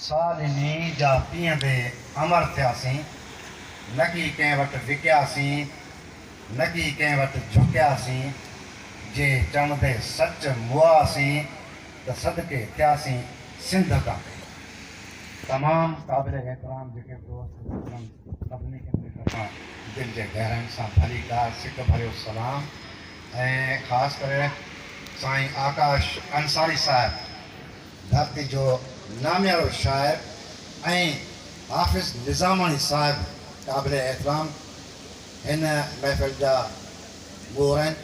सालिनी जा पीअंदे अमर थियासीं, न की कंहिं वटि विकियासीं, न की कंहिं वटि झुकियासीं। जे चवंदे सच मुआसीं त सदके थियासीं सिंध खां। तमामु क़ाबिल एहतराम जेके दोस्त सभिनी खे मुंहिंजी तरफ़ां दिलि जे गहराइनि सां भली कार सिक भरियो सलाम। ऐं ख़ासि करे साईं आकाश अंसारी साहिबु, धरती जो नामियारो शाइर, ऐं हाफ़िज़ निज़ामानी साहिबु क़ाबिल एहतराम हिन महफ़िल जा गोर आहिनि।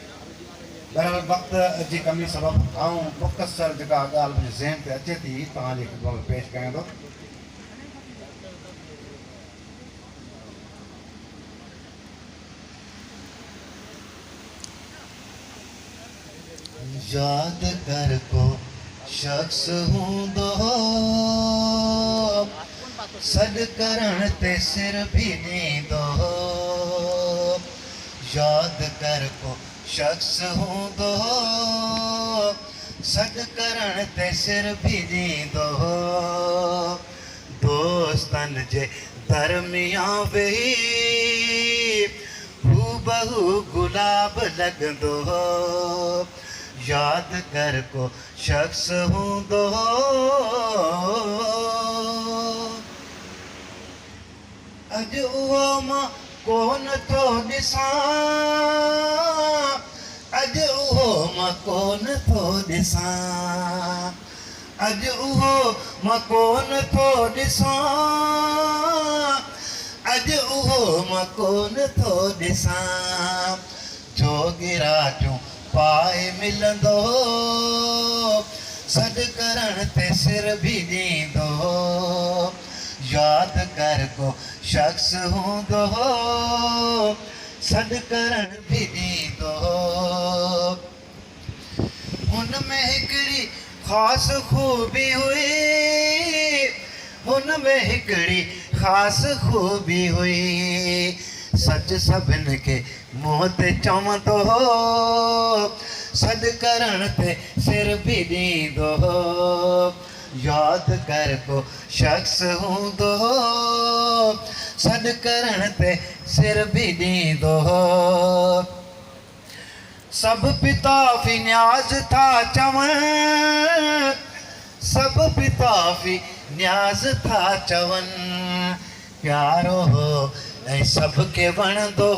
बहरहाल वक़्त जी कमी सबबु आऊं मुख़्तसर जेका ॻाल्हि मुंहिंजे ज़हन ते अचे थी तव्हांजे ख़िदमत में पेश कयां थो। याद कर को शख्स हूंदो सॾु करण ते सिर भी ॾींदो। याद कर को शख्स हूंदो सॾु करण ते सिर भी ॾींदो। दोस्तनि जे दरमियां वेही हू बहु गुलाब लॻंदो। याद कर को शख्स हूंदो। अॼु उहो मां कोन थो ॾिसां, अॼु उहो मां कोन थो ॾिसां, अॼु उहो मां कोन थो ॾिसां, अॼु उहो मां कोन थो ॾिसां। जोगिराटियूं पाए मिलंदो सॾु करण ते सिर भी ॾींदो। याद कर को शख्स हूंदो सॾु करण भी ॾींदो। हुन में हिकिड़ी ख़ासि ख़ूबी हुई, हुन में हिकिड़ी ख़ासि ख़ूबी हुई। सच सभिनि खे मुंहं ते चवंदो सॾु करण ते सिर भी ॾींदो। याद कर को शख्स हूंदो सॾु करण ते सिर भी ॾींदो। सभु पिताफ़ी न्याज़ था चवनि, सभु पिताफ़ी न्याज़ था चवनि। प्यारो हो ऐं सभु वणंदो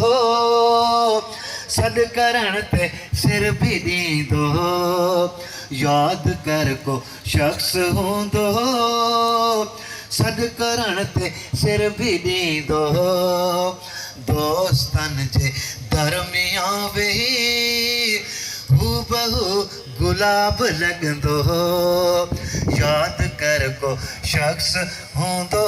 सॾु करण ते सिर भी ॾींदो। याद कर को शख्स हूंदो सॾु करण ते सिर भी ॾींदो। दोस्तनि जे दरमियां वेही हू बहु गुलाब लॻंदो। याद कर को शख्स हूंदो